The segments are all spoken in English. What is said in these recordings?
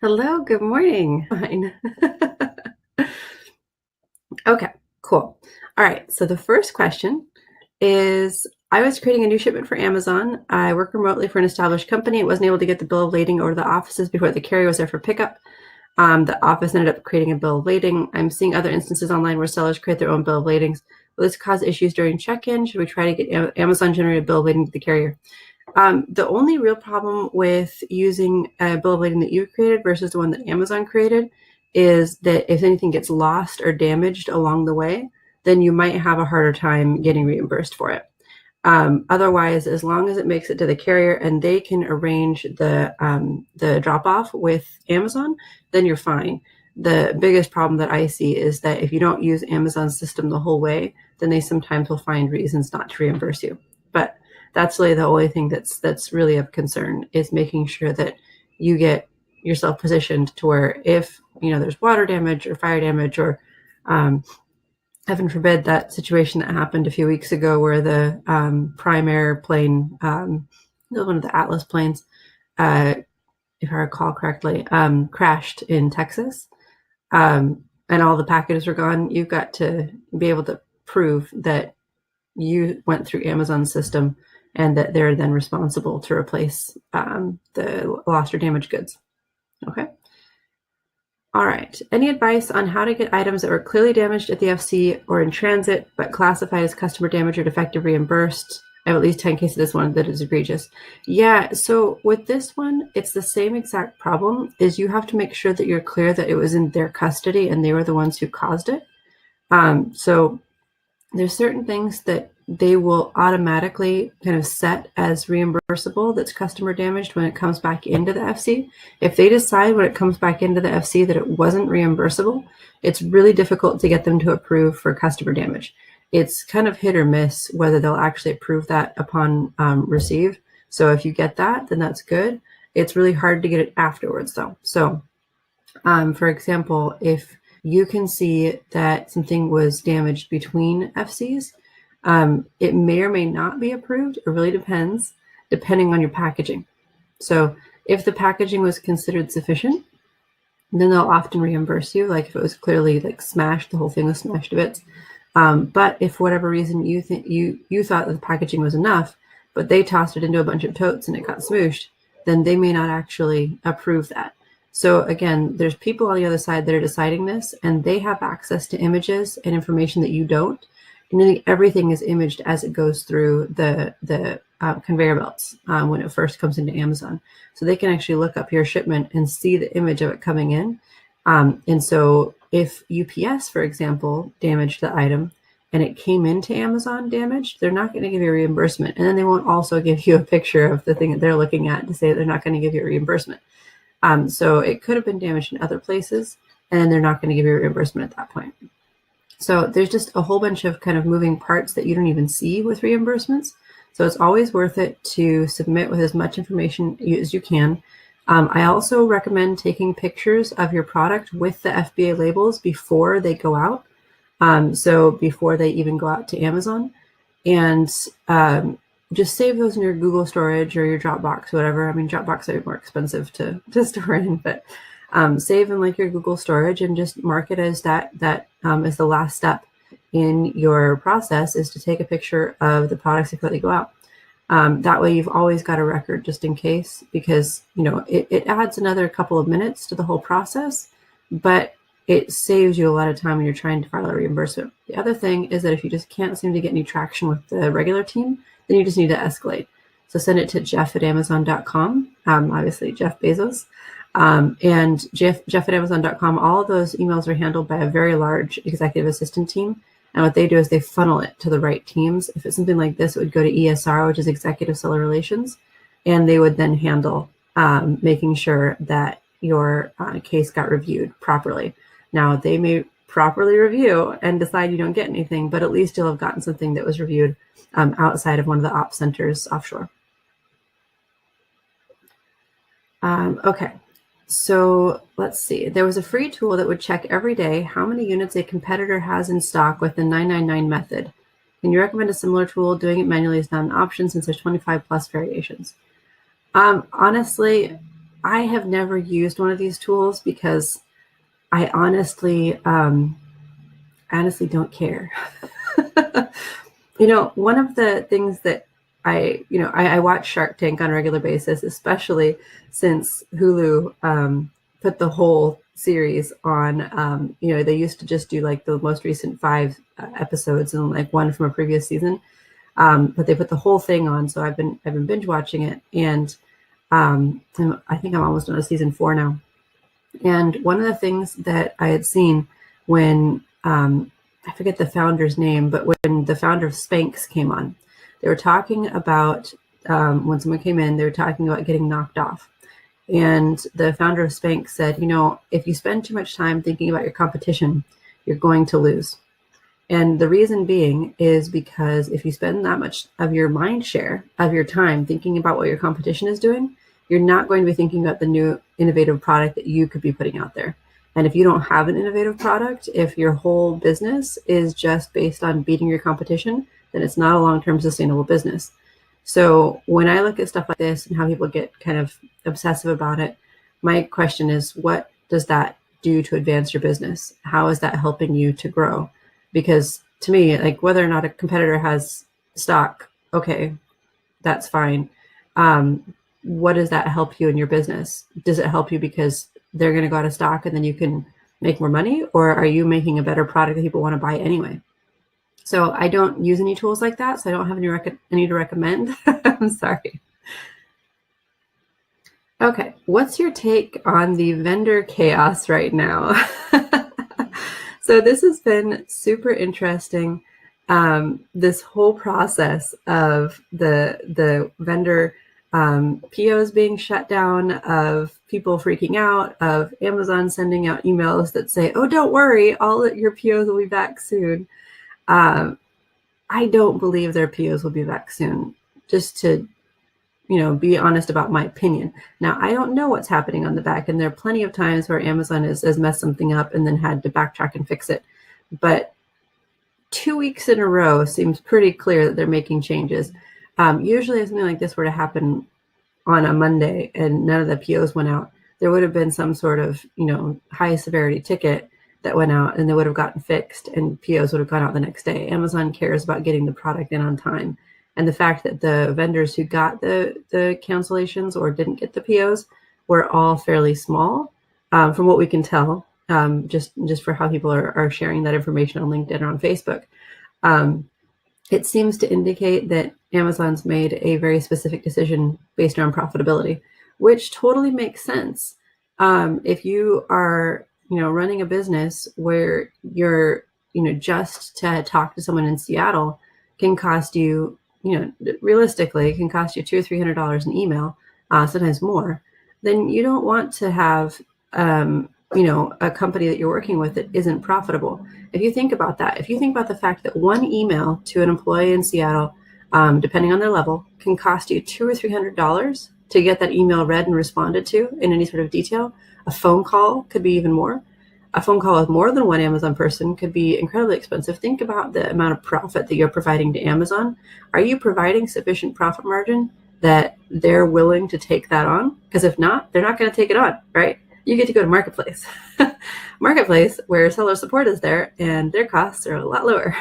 Hello, good morning. Fine. Okay, cool. All right, so the first question is, I was creating a new shipment for Amazon. I work remotely for an established company. It wasn't able to get the bill of lading over to the offices before the carrier was there for pickup. The office ended up creating a bill of lading. I'm seeing other instances online where sellers create their own bill of ladings. Will this cause issues during check-in? Should we try to get Amazon generated bill of lading to the carrier? The only real problem with using a bill of lading that you created versus the one that Amazon created is that if anything gets lost or damaged along the way, then you might have a harder time getting reimbursed for it. Otherwise, as long as it makes it to the carrier and they can arrange the drop off with Amazon, then you're fine. The biggest problem that I see is that if you don't use Amazon's system the whole way, then they sometimes will find reasons not to reimburse you. But that's really the only thing that's really of concern, is making sure that you get yourself positioned to where if there's water damage or fire damage or heaven forbid that situation that happened a few weeks ago where the Prime Air plane, one of the Atlas planes, if I recall correctly, crashed in Texas, and all the packages were gone. You've got to be able to prove that you went through Amazon's system and that they're then responsible to replace the lost or damaged goods. Okay. All right. Any advice on how to get items that were clearly damaged at the FC or in transit, but classified as customer damage or defective reimbursed? I have at least 10 cases of this one that is egregious. Yeah, so with this one, it's the same exact problem, is you have to make sure that you're clear that it was in their custody and they were the ones who caused it. So there's certain things that they will automatically kind of set as reimbursable that's customer damaged when it comes back into the FC. If they decide when it comes back into the FC that it wasn't reimbursable, it's really difficult to get them to approve for customer damage. It's kind of hit or miss whether they'll actually approve that upon receive. So if you get that, then that's good. It's really hard to get it afterwards though. So for example, if you can see that something was damaged between FCs, it may or may not be approved. It really depends, depending on your packaging. So if the packaging was considered sufficient, then they'll often reimburse you, like if it was clearly like smashed, the whole thing was smashed to bits. But if for whatever reason you thought that the packaging was enough, but they tossed it into a bunch of totes and it got smooshed, then they may not actually approve that. So again, there's people on the other side that are deciding this, and they have access to images and information that you don't. And then everything is imaged as it goes through the conveyor belts when it first comes into Amazon. So they can actually look up your shipment and see the image of it coming in. And so if UPS, for example, damaged the item and it came into Amazon damaged, they're not going to give you a reimbursement. And then they won't also give you a picture of the thing that they're looking at to say they're not going to give you a reimbursement. So it could have been damaged in other places, and they're not going to give you a reimbursement at that point. So there's just a whole bunch of kind of moving parts that you don't even see with reimbursements. So it's always worth it to submit with as much information as you can. I also recommend taking pictures of your product with the FBA labels before they go out. So before they even go out to Amazon, and just save those in your Google storage or your Dropbox, whatever. I mean, Dropbox are more expensive to store in, but save in like your Google storage and just mark it as that is the last step in your process, is to take a picture of the products before they go out. That way you've always got a record just in case, because it adds another couple of minutes to the whole process, but it saves you a lot of time when you're trying to file a reimbursement. The other thing is that if you just can't seem to get any traction with the regular team, then you just need to escalate. So send it to jeff@amazon.com, obviously Jeff Bezos, and jeff@amazon.com. All of those emails are handled by a very large executive assistant team. And what they do is they funnel it to the right teams. If it's something like this, it would go to ESR, which is Executive Seller Relations, and they would then handle making sure that your case got reviewed properly. Now, they may properly review and decide you don't get anything, but at least you'll have gotten something that was reviewed outside of one of the ops centers offshore. Okay, so let's see. There was a free tool that would check every day how many units a competitor has in stock with the 999 method. Can you recommend a similar tool? Doing it manually is not an option since there's 25 plus variations. Honestly, I have never used one of these tools because I honestly don't care. One of the things that I watch Shark Tank on a regular basis, especially since Hulu put the whole series on. They used to just do like the most recent 5 episodes and like one from a previous season, but they put the whole thing on. So I've been binge watching it, and I think I'm almost on a season 4 now. And one of the things that I had seen when I forget the founder's name, but when the founder of Spanx came on, they were talking about when someone came in, they were talking about getting knocked off. And the founder of Spanx said, if you spend too much time thinking about your competition, you're going to lose. And the reason being is because if you spend that much of your mind share of your time thinking about what your competition is doing, you're not going to be thinking about the new innovative product that you could be putting out there. And if you don't have an innovative product, if your whole business is just based on beating your competition, then it's not a long-term sustainable business. So when I look at stuff like this and how people get kind of obsessive about it, my question is, what does that do to advance your business? How is that helping you to grow? Because to me, like whether or not a competitor has stock, okay, that's fine. What does that help you in your business? Does it help you because they're going to go out of stock and then you can make more money? Or are you making a better product that people want to buy anyway? So I don't use any tools like that. So I don't have any to recommend. I'm sorry. Okay. What's your take on the vendor chaos right now? So this has been super interesting. This whole process of the vendor POs being shut down, of people freaking out, of Amazon sending out emails that say, oh, don't worry, all your POs will be back soon. I don't believe their POs will be back soon, just to be honest about my opinion. Now, I don't know what's happening on the back, and there are plenty of times where Amazon has messed something up and then had to backtrack and fix it. But 2 weeks in a row seems pretty clear that they're making changes. Usually if something like this were to happen on a Monday and none of the POs went out, there would have been some sort of, high severity ticket that went out and they would have gotten fixed and POs would have gone out the next day. Amazon cares about getting the product in on time. And the fact that the vendors who got the cancellations or didn't get the POs were all fairly small, from what we can tell, just for how people are sharing that information on LinkedIn or on Facebook. It seems to indicate that Amazon's made a very specific decision based on profitability, which totally makes sense. If you are, running a business where you're, just to talk to someone in Seattle can cost you, realistically, it can cost you $200 or $300 an email, sometimes more, then you don't want to have, a company that you're working with that isn't profitable. If you think about that, if you think about the fact that one email to an employee in Seattle, depending on their level, can cost you $200 or $300 to get that email read and responded to in any sort of detail, a phone call could be even more. A phone call with more than one Amazon person could be incredibly expensive. Think about the amount of profit that you're providing to Amazon. Are you providing sufficient profit margin that they're willing to take that on? Because if not, they're not going to take it on, right? You get to go to Marketplace. Marketplace, where seller support is there, and their costs are a lot lower.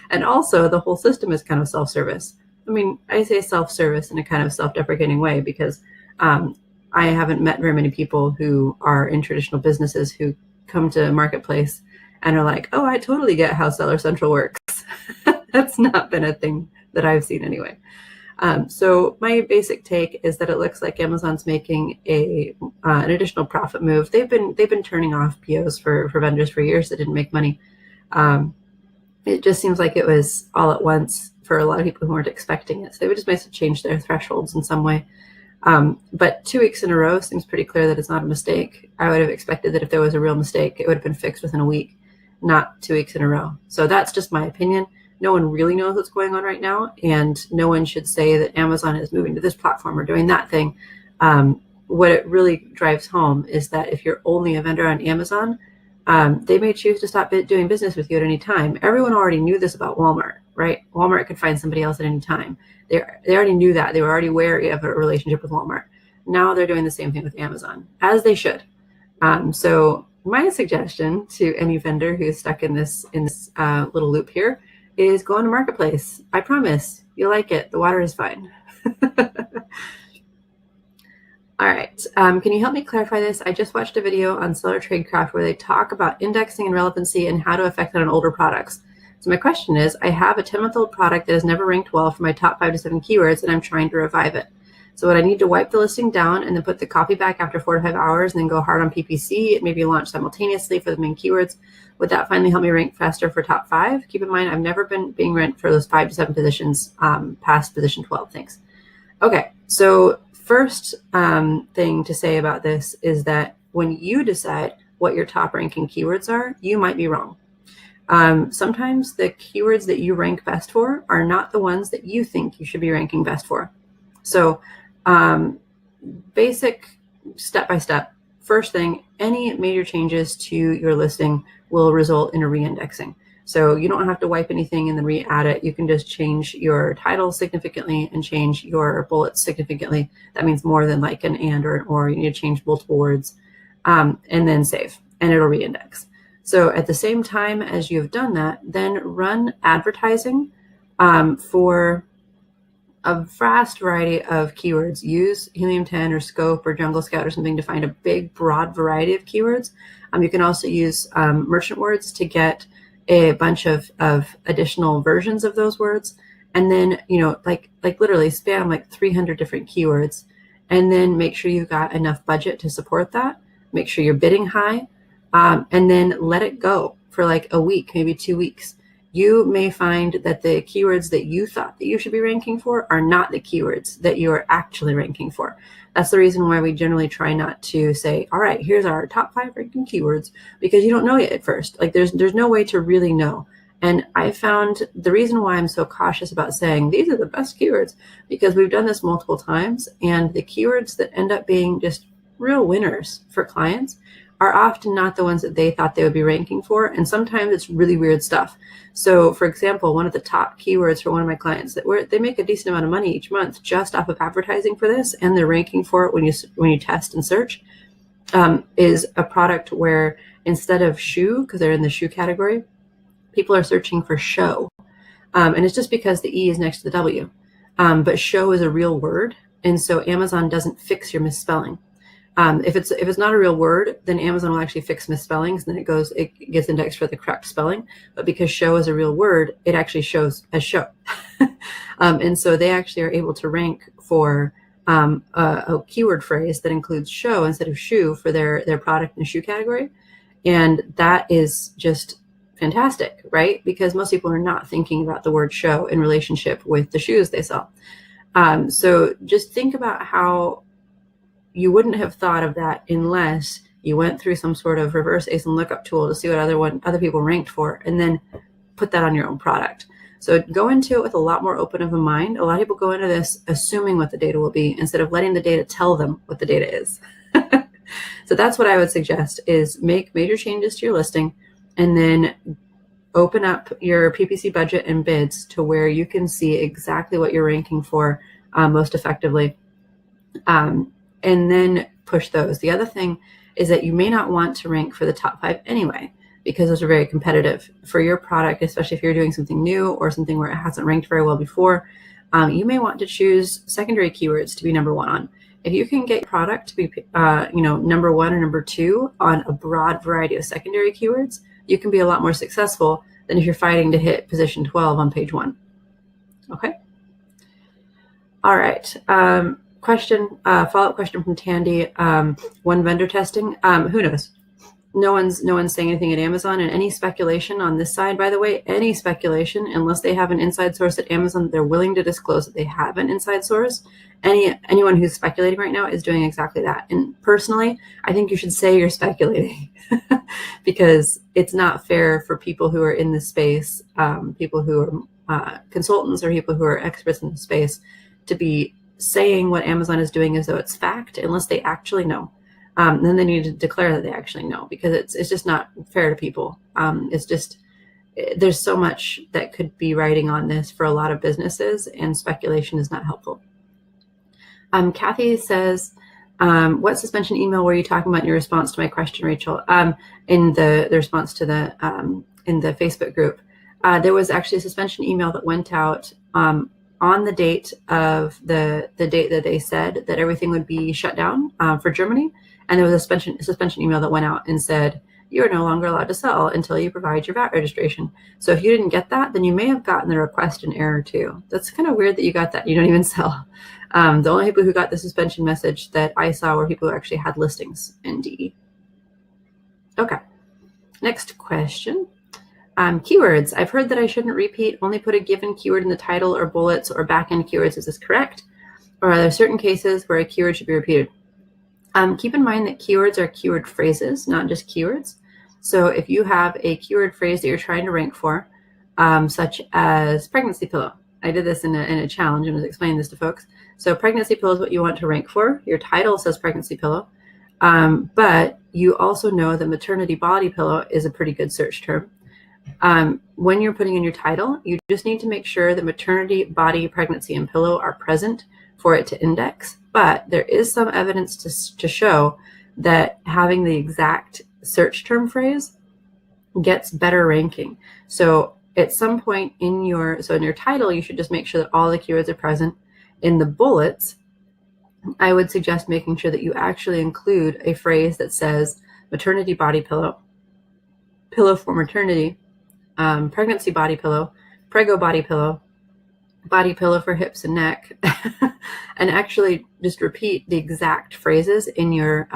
And also, the whole system is kind of self-service. I mean, I say self-service in a kind of self-deprecating way because I haven't met very many people who are in traditional businesses who come to Marketplace and are like, oh, I totally get how Seller Central works. That's not been a thing that I've seen anyway. So my basic take is that it looks like Amazon's making an additional profit move. They've been turning off POs for vendors for years that didn't make money. It just seems like it was all at once for a lot of people who weren't expecting it. So they would just basically change their thresholds in some way. But 2 weeks in a row seems pretty clear that it's not a mistake. I would have expected that if there was a real mistake, it would have been fixed within a week, not 2 weeks in a row. So that's just my opinion. No one really knows what's going on right now, and no one should say that Amazon is moving to this platform or doing that thing. What it really drives home is that if you're only a vendor on Amazon, they may choose to stop doing business with you at any time. Everyone already knew this about Walmart, right? Walmart could find somebody else at any time. They already knew that. They were already wary of a relationship with Walmart. Now they're doing the same thing with Amazon, as they should. So my suggestion to any vendor who's stuck in this little loop here is go on a marketplace. I promise you'll like it. The water is fine. All right, can you help me clarify this? I just watched a video on Seller Tradecraft where they talk about indexing and relevancy and how to affect that on older products. So my question is, I have a 10-month-old product that has never ranked well for my top 5 to 7 keywords, and I'm trying to revive it. So would I need to wipe the listing down and then put the copy back after 4 to 5 hours and then go hard on PPC and maybe launch simultaneously for the main keywords? Would that finally help me rank faster for top 5? Keep in mind, I've never been being ranked for those 5 to 7 positions past position 12. Thanks. Okay, so first thing to say about this is that when you decide what your top ranking keywords are, you might be wrong. Sometimes the keywords that you rank best for are not the ones that you think you should be ranking best for. So basic step-by-step, first thing, any major changes to your listing will result in a reindexing. So you don't have to wipe anything and then re-add it. You can just change your title significantly and change your bullets significantly. That means more than like an and or an or. You need to change multiple words and then save, and it'll reindex. So at the same time as you've done that, then run advertising for a vast variety of keywords. Use Helium 10 or Scope or Jungle Scout or something to find a big, broad variety of keywords. You can also use merchant words to get a bunch of additional versions of those words, and then like literally spam like 300 different keywords, and then make sure you've got enough budget to support that. Make sure you're bidding high, and then let it go for like a week, maybe 2 weeks. You may find that the keywords that you thought that you should be ranking for are not the keywords that you are actually ranking for. That's the reason why we generally try not to say, all right, here's our top 5 ranking keywords, because you don't know yet at first. Like there's no way to really know. And I found the reason why I'm so cautious about saying these are the best keywords, because we've done this multiple times, and the keywords that end up being just real winners for clients are often not the ones that they thought they would be ranking for. And sometimes it's really weird stuff. So for example, one of the top keywords for one of my clients they make a decent amount of money each month just off of advertising for this, and they're ranking for it when you test and search, is a product where instead of shoe, because they're in the shoe category, people are searching for show. And it's just because the E is next to the W. But show is a real word. And so Amazon doesn't fix your misspelling. If it's not a real word, then Amazon will actually fix misspellings, and then it gets indexed for the correct spelling. But because show is a real word, it actually shows as show. And so they actually are able to rank for a keyword phrase that includes show instead of shoe for their product in the shoe category. And that is just fantastic, right? Because most people are not thinking about the word show in relationship with the shoes they sell. So just think about how you wouldn't have thought of that unless you went through some sort of reverse ASIN lookup tool to see what other people ranked for, and then put that on your own product. So go into it with a lot more open of a mind. A lot of people go into this assuming what the data will be instead of letting the data tell them what the data is. So that's what I would suggest, is make major changes to your listing and then open up your PPC budget and bids to where you can see exactly what you're ranking for most effectively. And then push those. The other thing is that you may not want to rank for the top 5 anyway, because those are very competitive for your product, especially if you're doing something new or something where it hasn't ranked very well before. You may want to choose secondary keywords to be number 1 on. If you can get your product to be number 1 or number 2 on a broad variety of secondary keywords, you can be a lot more successful than if you're fighting to hit position 12 on page 1. Okay. All right. Follow-up question from Tandy. One vendor testing. Who knows? No one's saying anything at Amazon, and any speculation on this side, by the way, any speculation, unless they have an inside source at Amazon, they're willing to disclose that they have an inside source. Anyone who's speculating right now is doing exactly that. And personally, I think you should say you're speculating because it's not fair for people who are in this space, people who are consultants or people who are experts in the space, to be saying what Amazon is doing as though it's fact unless they actually know. Then they need to declare that they actually know, because it's just not fair to people. It's just, there's so much that could be writing on this for a lot of businesses, and speculation is not helpful. Kathy says, What suspension email were you talking about in your response to my question, Rachel? In the response to the in the Facebook group, there was actually a suspension email that went out on the date of the date that they said that everything would be shut down for Germany, and there was a suspension email that went out and said you are no longer allowed to sell until you provide your VAT registration. So if you didn't get that, then you may have gotten the request in error too. That's kind of weird that you got that. You don't even sell. The only people who got the suspension message that I saw were people who actually had listings in DE. Okay, next question. Keywords. I've heard that I shouldn't repeat, only put a given keyword in the title or bullets or backend keywords. Is this correct? Or are there certain cases where a keyword should be repeated? Keep in mind that keywords are keyword phrases, not just keywords. So if you have a keyword phrase that you're trying to rank for, such as pregnancy pillow. I did this in a challenge and was explaining this to folks. So pregnancy pillow is what you want to rank for. Your title says pregnancy pillow, but you also know that maternity body pillow is a pretty good search term. When you're putting in your title, you just need to make sure that maternity, body, pregnancy, and pillow are present for it to index. But there is some evidence to show that having the exact search term phrase gets better ranking. So at some point in your title, you should just make sure that all the keywords are present. In the bullets, I would suggest making sure that you actually include a phrase that says maternity body pillow, pillow for maternity, pregnancy body pillow, prego body pillow for hips and neck, and actually just repeat the exact phrases in your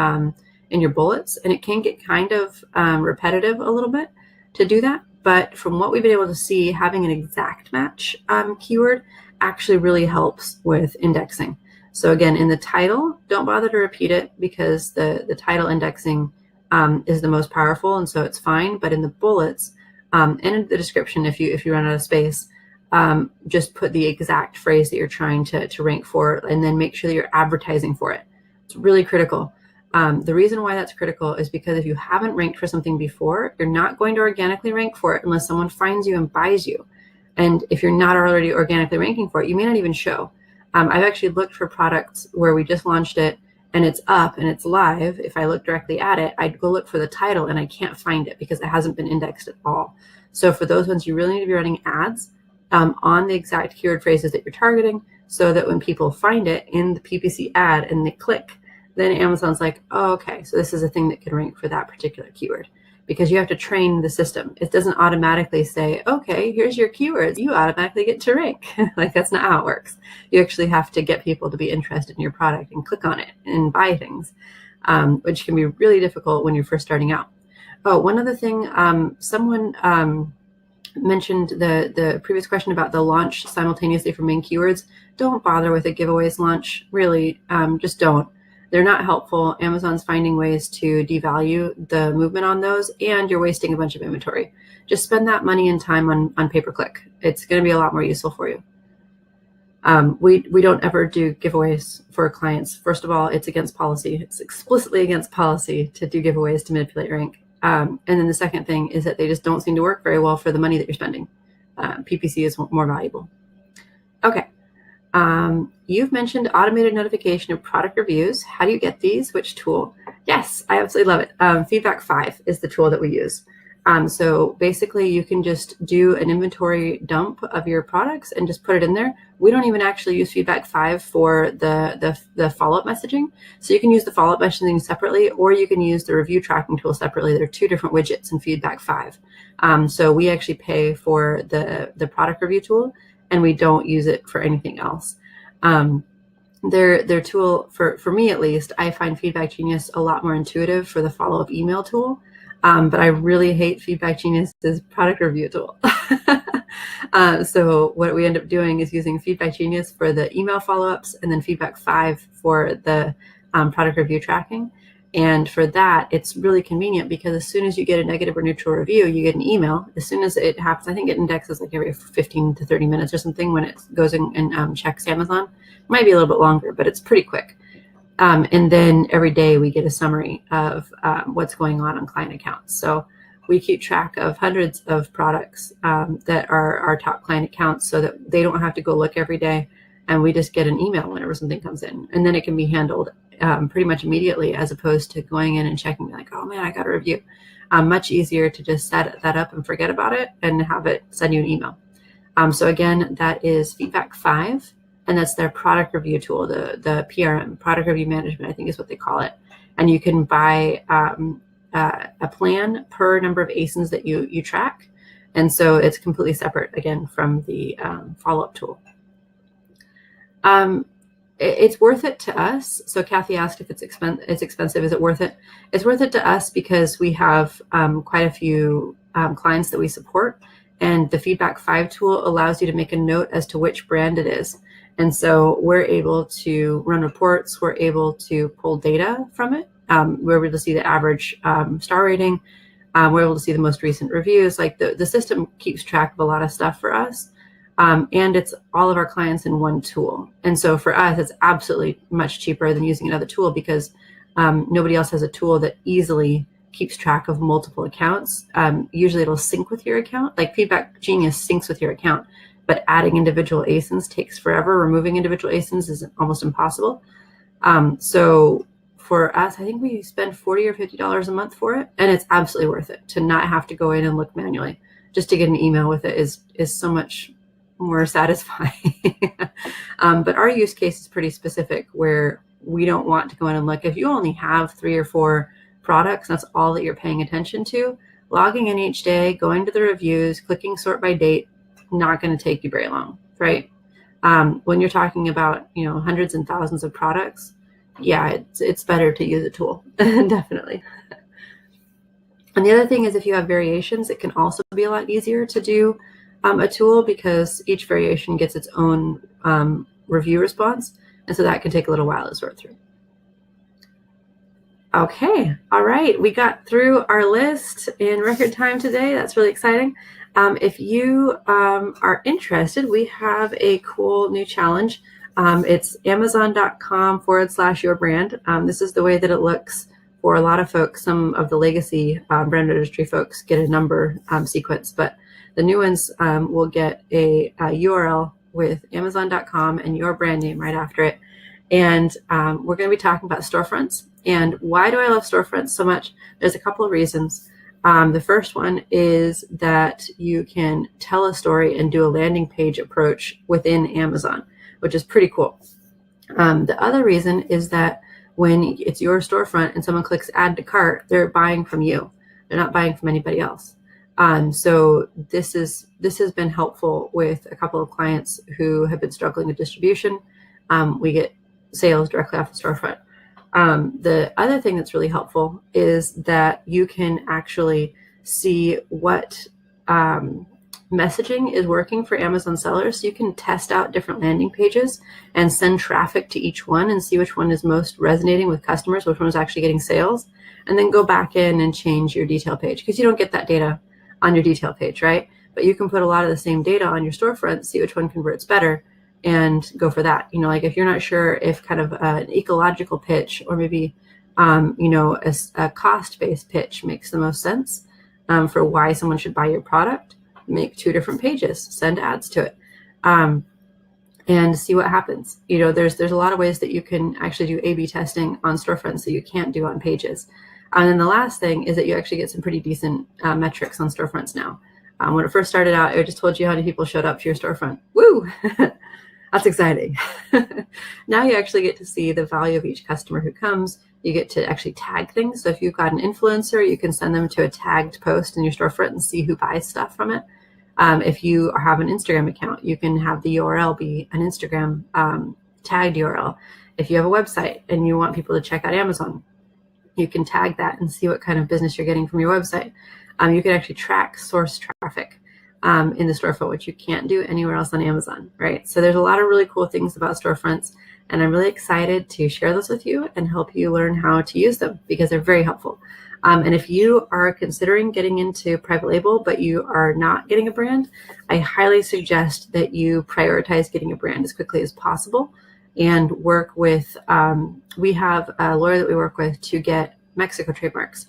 bullets. And it can get kind of repetitive a little bit to do that. But from what we've been able to see, having an exact match keyword actually really helps with indexing. So again, in the title, don't bother to repeat it because the title indexing is the most powerful, and so it's fine. But in the bullets and in the description, if you run out of space, just put the exact phrase that you're trying to rank for, and then make sure that you're advertising for it. It's really critical. The reason why that's critical is because if you haven't ranked for something before, you're not going to organically rank for it unless someone finds you and buys you. And if you're not already organically ranking for it, you may not even show. I've actually looked for products where we just launched it and it's up and it's live. If I look directly at it, I'd go look for the title and I can't find it because it hasn't been indexed at all. So for those ones, you really need to be running ads on the exact keyword phrases that you're targeting, so that when people find it in the PPC ad and they click, then Amazon's like, oh, okay, so this is a thing that can rank for that particular keyword, because you have to train the system. It doesn't automatically say, okay, here's your keywords, you automatically get to rank. Like, that's not how it works. You actually have to get people to be interested in your product and click on it and buy things, which can be really difficult when you're first starting out. Oh, one other thing, someone mentioned the previous question about the launch simultaneously for main keywords. Don't bother with a giveaways launch, really, just don't. They're not helpful. Amazon's finding ways to devalue the movement on those, and you're wasting a bunch of inventory. Just spend that money and time on pay-per-click. It's going to be a lot more useful for you. We don't ever do giveaways for clients. First of all, it's against policy. It's explicitly against policy to do giveaways to manipulate rank. And then the second thing is that they just don't seem to work very well for the money that you're spending. PPC is more valuable. Okay. You've mentioned automated notification of product reviews. How do you get these? Which tool? Yes, I absolutely love it. FeedbackFive is the tool that we use. So basically you can just do an inventory dump of your products and just put it in there. We don't even actually use FeedbackFive for the follow-up messaging. So you can use the follow-up messaging separately, or you can use the review tracking tool separately. There are two different widgets in FeedbackFive. So we actually pay for the product review tool, and we don't use it for anything else. Their tool, for me at least, I find FeedbackGenius a lot more intuitive for the follow-up email tool. But I really hate FeedbackGenius's product review tool. So what we end up doing is using FeedbackGenius for the email follow-ups, and then FeedbackFive for the product review tracking. And for that, it's really convenient because as soon as you get a negative or neutral review, you get an email. As soon as it happens, I think it indexes like every 15 to 30 minutes or something when it goes in and checks Amazon. It might be a little bit longer, but it's pretty quick. And then every day we get a summary of what's going on client accounts. So we keep track of hundreds of products that are our top client accounts, so that they don't have to go look every day, and we just get an email whenever something comes in, and then it can be handled pretty much immediately, as opposed to going in and checking like, oh man, I got a review. Much easier to just set that up and forget about it and have it send you an email. So again, that is FeedbackFive, and that's their product review tool, the PRM, product review management, I think is what they call it. And you can buy a plan per number of ASINs that you track. And so it's completely separate, again, from the follow-up tool. It's worth it to us. So Kathy asked if it's expensive. Is it worth it? It's worth it to us because we have quite a few clients that we support, and the FeedbackFive tool allows you to make a note as to which brand it is. And so we're able to run reports. We're able to pull data from it. We're able to see the average star rating. We're able to see the most recent reviews. Like the system keeps track of a lot of stuff for us. And it's all of our clients in one tool. And so for us, it's absolutely much cheaper than using another tool, because nobody else has a tool that easily keeps track of multiple accounts. Usually it'll sync with your account, like FeedbackGenius syncs with your account, but adding individual ASINs takes forever. Removing individual ASINs is almost impossible. So for us, I think we spend $40 or $50 a month for it, and it's absolutely worth it to not have to go in and look manually. Just to get an email with it is so much more satisfying. But our use case is pretty specific, where we don't want to go in and look. If you only have 3 or 4 products, that's all that you're paying attention to, logging in each day, going to the reviews, clicking sort by date, not going to take you very long, right? When you're talking about, hundreds and thousands of products, yeah, it's better to use a tool, definitely. And the other thing is, if you have variations, it can also be a lot easier to do a tool, because each variation gets its own review response. And so that can take a little while to sort through. Okay, all right, we got through our list in record time today. That's really exciting. If you are interested, we have a cool new challenge. It's amazon.com/your-brand. This is the way that it looks for a lot of folks. Some of the legacy brand registry folks get a number sequence, but the new ones will get a URL with Amazon.com and your brand name right after it. And we're going to be talking about storefronts. And why do I love storefronts so much? There's a couple of reasons. The first one is that you can tell a story and do a landing page approach within Amazon, which is pretty cool. The other reason is that when it's your storefront and someone clicks add to cart, they're buying from you. They're not buying from anybody else. So this has been helpful with a couple of clients who have been struggling with distribution. We get sales directly off the storefront. The other thing that's really helpful is that you can actually see what messaging is working for Amazon sellers. So you can test out different landing pages and send traffic to each one and see which one is most resonating with customers, which one is actually getting sales, and then go back in and change your detail page, because you don't get that data on your detail page, right? But you can put a lot of the same data on your storefront, see which one converts better, and go for that. Like if you're not sure if kind of an ecological pitch or maybe, a cost-based pitch makes the most sense for why someone should buy your product, make 2 different pages, send ads to it, and see what happens. There's a lot of ways that you can actually do A/B testing on storefronts that you can't do on pages. And then the last thing is that you actually get some pretty decent metrics on storefronts now. When it first started out, I just told you how many people showed up to your storefront. Woo! That's exciting. Now you actually get to see the value of each customer who comes. You get to actually tag things. So if you've got an influencer, you can send them to a tagged post in your storefront and see who buys stuff from it. If you have an Instagram account, you can have the URL be an Instagram tagged URL. If you have a website and you want people to check out Amazon, you can tag that and see what kind of business you're getting from your website. You can actually track source traffic in the storefront, which you can't do anywhere else on Amazon, right? So there's a lot of really cool things about storefronts, and I'm really excited to share those with you and help you learn how to use them, because they're very helpful. And if you are considering getting into private label, but you are not getting a brand, I highly suggest that you prioritize getting a brand as quickly as possible and work with, we have a lawyer that we work with to get Mexico trademarks.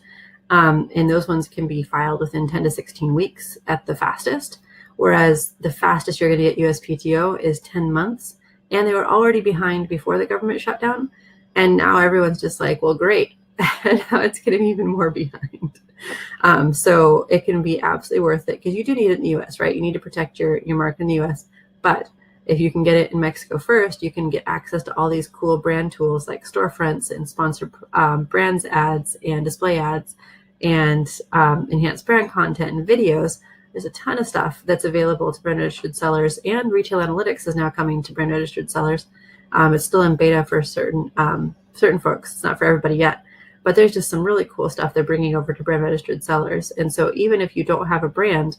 And those ones can be filed within 10 to 16 weeks at the fastest, whereas the fastest you're going to get USPTO is 10 months. And they were already behind before the government shutdown. And now everyone's just like, well, great. And now it's getting even more behind. So it can be absolutely worth it, because you do need it in the US, right? You need to protect your mark in the US. But if you can get it in Mexico first, you can get access to all these cool brand tools like storefronts and sponsored brands ads and display ads and enhanced brand content and videos. There's a ton of stuff that's available to brand registered sellers, and retail analytics is now coming to brand registered sellers. It's still in beta for certain folks. It's not for everybody yet, but there's just some really cool stuff they're bringing over to brand registered sellers. And so even if you don't have a brand,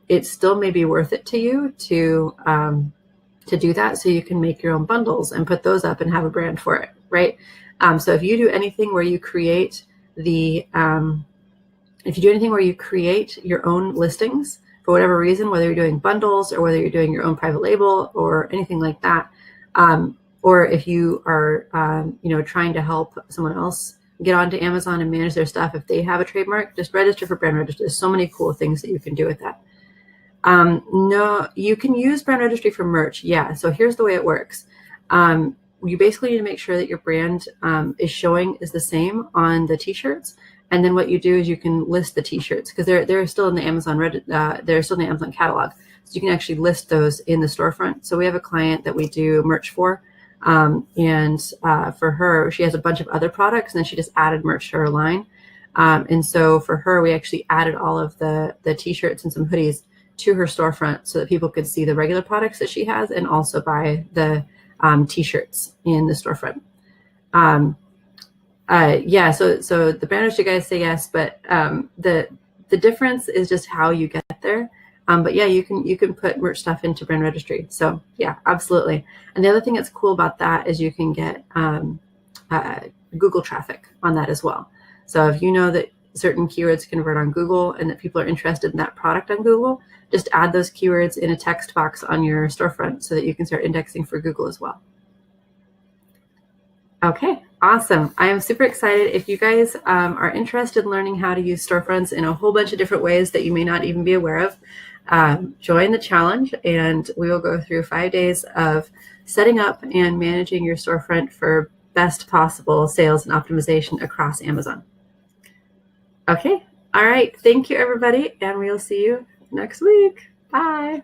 it still may be worth it to you to do that, so you can make your own bundles and put those up and have a brand for it, right? So if you do anything where you create your own listings for whatever reason, whether you're doing bundles or whether you're doing your own private label or anything like that, or if you are trying to help someone else get onto Amazon and manage their stuff, if they have a trademark, just register for brand registry. There's so many cool things that you can do with that. No, you can use brand registry for merch. Yeah. So here's the way it works. You basically need to make sure that your brand is showing is the same on the t-shirts. And then what you do is you can list the t-shirts, because they're still in the Amazon catalog. So you can actually list those in the storefront. So we have a client that we do merch for. For her, she has a bunch of other products, and then she just added merch to her line. And so for her, we actually added all of the t-shirts and some hoodies to her storefront so that people could see the regular products that she has and also buy the t-shirts in the storefront. Yeah, so the brand registry guys say yes, but the difference is just how you get there. But yeah, you can put merch stuff into brand registry. So yeah, absolutely. And the other thing that's cool about that is you can get Google traffic on that as well. So if you know that certain keywords convert on Google and that people are interested in that product on Google, just add those keywords in a text box on your storefront so that you can start indexing for Google as well. Okay, awesome. I am super excited. If you guys are interested in learning how to use storefronts in a whole bunch of different ways that you may not even be aware of, join the challenge, and we will go through 5 days of setting up and managing your storefront for best possible sales and optimization across Amazon. Okay, all right. Thank you, everybody, and we'll see you next week. Bye.